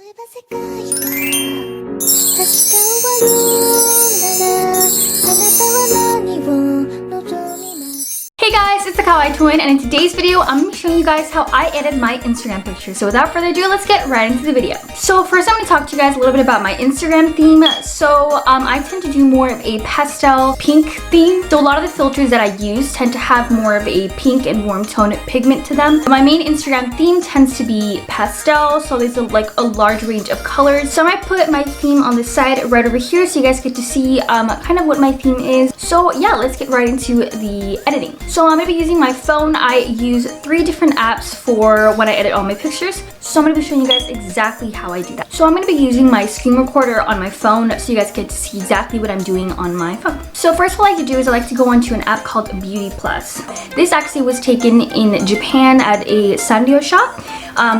Hey guys, it's the Kawaii Twin, and in today's video, I'm going to be showing you guys how I edit my Instagram pictures. So without further ado, let's get right into the video. So first, I'm going to talk to you guys a little bit about my Instagram theme. So I tend to do more of a pastel pink theme. So a lot of the filters that I use tend to have more of a pink and warm tone pigment to them. My main Instagram theme tends to be pastel, so there's a large range of colors. So I might put my theme on the side right over here so you guys get to see kind of what my theme is. So yeah, let's get right into the editing. So I'm going to be using my phone. I use 3 different apps for when I edit all my pictures. So I'm going to be showing you guys exactly how I do that. So I'm going to be using my screen recorder on my phone so you guys get to see exactly what I'm doing on my phone. So first what I like to do is I like to go onto an app called Beauty Plus. This actually was taken in Japan at a Sanrio shop.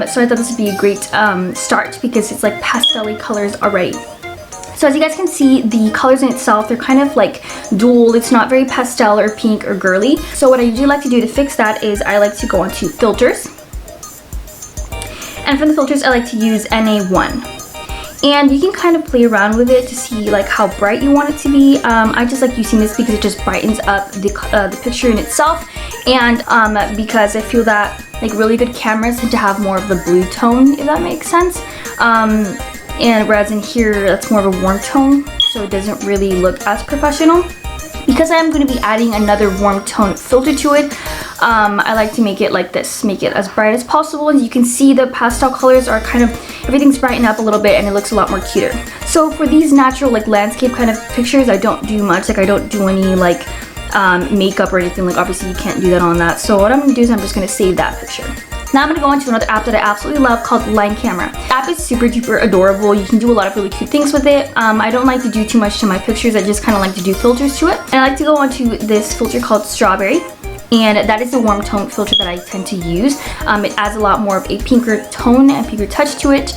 So I thought this would be a great start because it's like pastel-y colors already. So as you guys can see, the colors in itself, they're kind of like dual. It's not very pastel or pink or girly. So what I usually like to do to fix that is I like to go onto filters. And for the filters, I like to use NA1. And you can kind of play around with it to see like how bright you want it to be. I just like using this because it just brightens up the picture in itself. And because I feel that like really good cameras tend to have more of the blue tone, if that makes sense. And whereas in here, that's more of a warm tone, so it doesn't really look as professional. Because I am going to be adding another warm tone filter to it, I like to make it like this, make it as bright as possible. And you can see the pastel colors are kind of, everything's brightened up a little bit and it looks a lot more cuter. So for these natural like landscape kind of pictures, I don't do much, like I don't do any like makeup or anything, like obviously you can't do that on that. So what I'm going to do is I'm just going to save that picture. Now I'm going to go into another app that I absolutely love called Line Camera. The app is super duper adorable. You can do a lot of really cute things with it. I don't like to do too much to my pictures. I just kind of like to do filters to it. And I like to go onto this filter called Strawberry. And that is the warm tone filter that I tend to use. It adds a lot more of a pinker tone and pinker touch to it.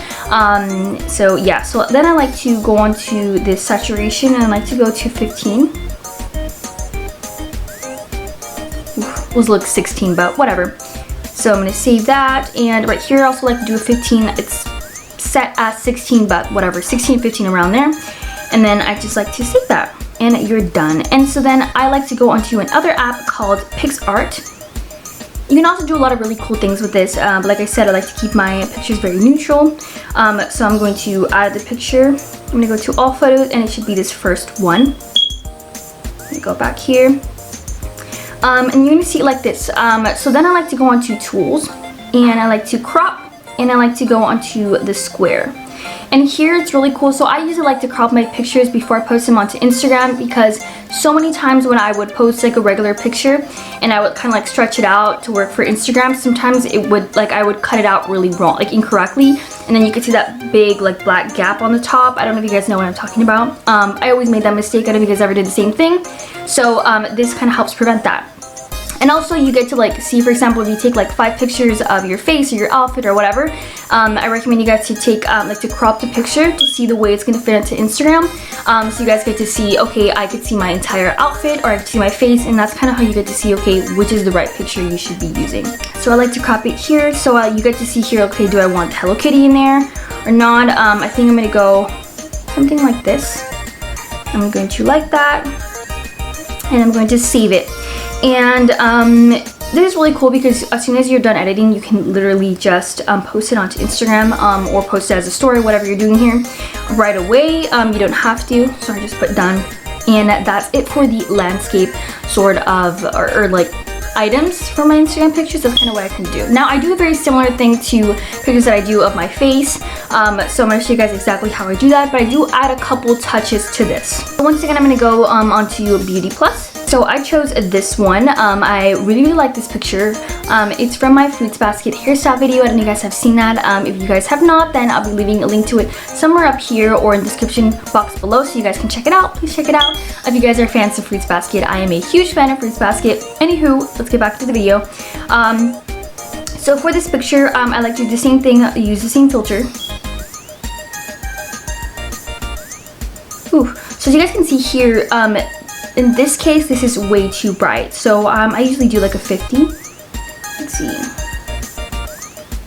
So yeah, so then I like to go on to this saturation and I like to go to 15. Oof, was like 16, but whatever. So I'm going to save that, and right here I also like to do a 15. It's set as 16, but whatever, 16, 15 around there. And then I just like to save that, and you're done. And so then I like to go onto another app called PixArt. You can also do a lot of really cool things with this, but like I said, I like to keep my pictures very neutral. So I'm going to add the picture. I'm going to go to all photos, and it should be this first one. Let me go back here. And you're going to see it like this. So then I like to go onto tools, and I like to crop, and I like to go onto the square. And here it's really cool. So I usually like to crop my pictures before I post them onto Instagram, because so many times when I would post like a regular picture and I would kind of like stretch it out to work for Instagram, sometimes it would like I would cut it out really wrong, like incorrectly, and then you could see that big like black gap on the top. I don't know if you guys know what I'm talking about. I always made that mistake. I don't know if you guys ever did the same thing. So this kind of helps prevent that. And also you get to like see, for example, if you take like 5 pictures of your face or your outfit or whatever, I recommend you guys to take like to crop the picture to see the way it's going to fit into Instagram. So you guys get to see, okay, I could see my entire outfit, or I could see my face, and that's kind of how you get to see, okay, which is the right picture you should be using. So I like to crop it here, so you get to see here, okay, do I want Hello Kitty in there or not? I think I'm going to go something like this. I'm going to like that, and I'm going to save it. And this is really cool because as soon as you're done editing, you can literally just post it onto Instagram or post it as a story, whatever you're doing here, right away. You don't have to, so I just put done. And that's it for the landscape sort of, or like items for my Instagram pictures. That's kind of what I can do. Now I do a very similar thing to pictures that I do of my face. So I'm going to show you guys exactly how I do that, but I do add a couple touches to this. So once again, I'm going to go onto Beauty Plus. So I chose this one. I really like this picture. It's from my Fruits Basket hairstyle video. I don't know if you guys have seen that. If you guys have not, then I'll be leaving a link to it somewhere up here or in the description box below so you guys can check it out. Please check it out. If you guys are fans of Fruits Basket, I am a huge fan of Fruits Basket. Anywho, let's get back to the video. So for this picture, I like to do the same thing, use the same filter. Ooh. So as you guys can see here, in this case, this is way too bright. So I usually do like a 50. Let's see.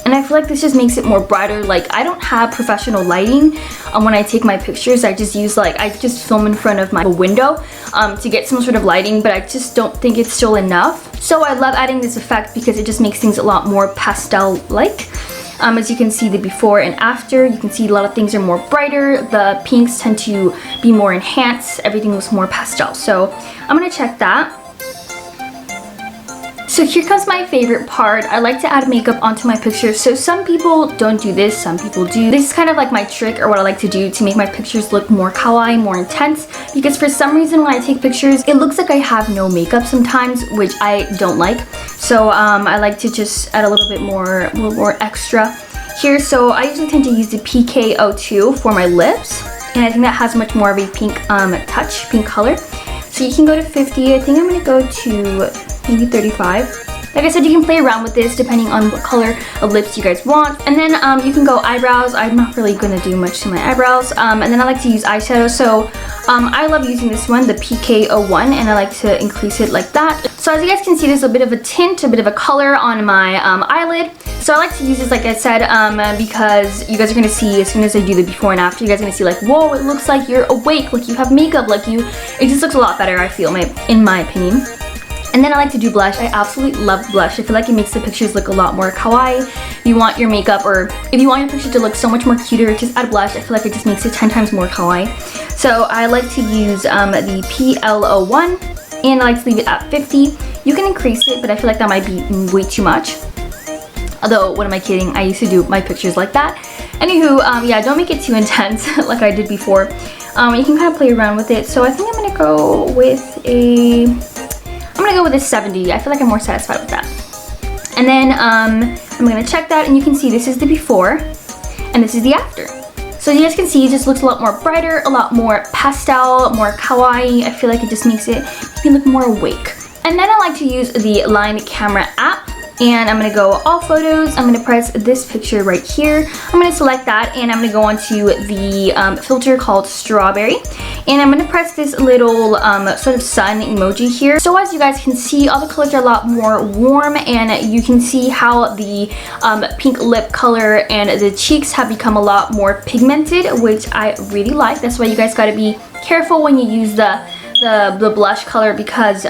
And I feel like this just makes it more brighter. Like, I don't have professional lighting when I take my pictures. I just use I just film in front of my window to get some sort of lighting, but I just don't think it's still enough. So I love adding this effect because it just makes things a lot more pastel-like. As you can see, the before and after, you can see a lot of things are more brighter. The pinks tend to be more enhanced. Everything was more pastel. So I'm gonna check that. So here comes my favorite part. I like to add makeup onto my pictures. So some people don't do this, some people do. This is kind of like my trick, or what I like to do to make my pictures look more kawaii, more intense. Because for some reason when I take pictures, it looks like I have no makeup sometimes, which I don't like. So I like to just add a little bit more, extra here. So I usually tend to use the PK02 for my lips. And I think that has much more of a pink touch, pink color. So you can go to 50. I think I'm gonna go to maybe 35. Like I said, you can play around with this depending on what color of lips you guys want. And then you can go eyebrows. I'm not really gonna do much to my eyebrows. And then I like to use eyeshadow. So I love using this one, the PK01, and I like to increase it like that. So as you guys can see, there's a bit of a tint, a bit of a color on my eyelid. So I like to use this, like I said, because you guys are gonna see as soon as I do the before and after, you guys are gonna see like, whoa, it looks like you're awake, like you have makeup, it just looks a lot better, I feel, in my opinion. And then I like to do blush. I absolutely love blush. I feel like it makes the pictures look a lot more kawaii. If you want your makeup, or if you want your picture to look so much more cuter, just add blush. I feel like it just makes it 10 times more kawaii. So I like to use the PL01, and I like to leave it at 50. You can increase it, but I feel like that might be way too much. Although, what am I kidding? I used to do my pictures like that. Anywho, yeah, don't make it too intense like I did before. You can kind of play around with it. So I think I'm gonna go with a 70. I feel like I'm more satisfied with that. And then I'm gonna check that, and you can see this is the before and this is the after. So you guys can see it just looks a lot more brighter, a lot more pastel, more kawaii. I feel like it just makes it look more awake. And then I like to use the Line Camera app. And I'm gonna go all photos. I'm gonna press this picture right here. I'm gonna select that, and I'm gonna go onto the filter called Strawberry. And I'm gonna press this little sort of sun emoji here. So as you guys can see, all the colors are a lot more warm, and you can see how the pink lip color and the cheeks have become a lot more pigmented, which I really like. That's why you guys gotta be careful when you use the blush color, because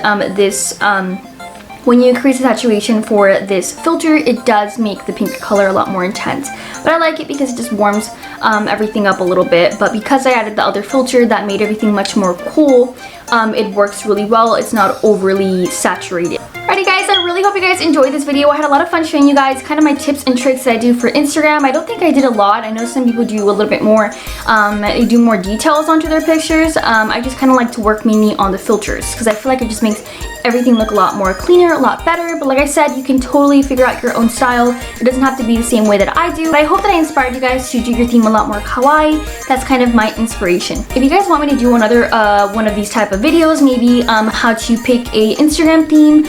when you increase the saturation for this filter, it does make the pink color a lot more intense. But I like it because it just warms everything up a little bit. But because I added the other filter that made everything much more cool, it works really well. It's not overly saturated. Alrighty guys, I really hope you guys enjoyed this video. I had a lot of fun showing you guys kind of my tips and tricks that I do for Instagram. I don't think I did a lot. I know some people do a little bit more. They do more details onto their pictures. I just kind of like to work mainly on the filters because I feel like it just makes everything look a lot more cleaner, a lot better. But like I said, you can totally figure out your own style. It doesn't have to be the same way that I do. But I hope that I inspired you guys to do your theme a lot more kawaii. That's kind of my inspiration. If you guys want me to do another one of these type of videos, maybe how to pick a Instagram theme,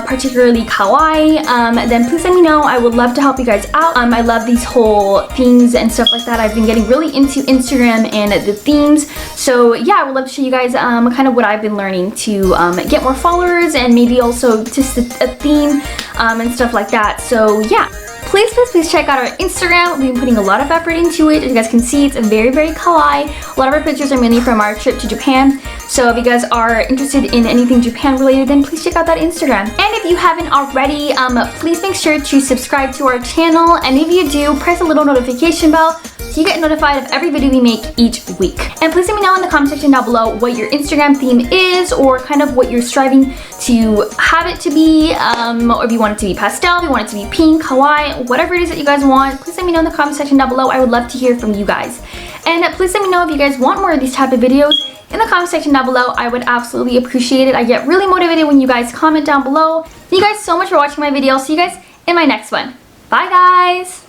particularly kawaii, then please let me know. I would love to help you guys out. I love these whole themes and stuff like that. I've been getting really into Instagram and the themes. So yeah, I would love to show you guys kind of what I've been learning to get more followers, and maybe also just a theme and stuff like that. So yeah. Please check out our Instagram. We've been putting a lot of effort into it. As you guys can see, it's very kawaii. A lot of our pictures are mainly from our trip to Japan. So if you guys are interested in anything Japan related, then please check out that Instagram. And if you haven't already, please make sure to subscribe to our channel. And if you do, press the little notification bell so you get notified of every video we make each week. And please let me know in the comment section down below what your Instagram theme is, or kind of what you're striving to have it to be, or if you want it to be pastel, if you want it to be pink, kawaii, whatever it is that you guys want. Please let me know in the comment section down below. I would love to hear from you guys. And please let me know if you guys want more of these type of videos in the comment section down below. I would absolutely appreciate it. I get really motivated when you guys comment down below. Thank you guys so much for watching my video. See you guys in my next one. Bye guys!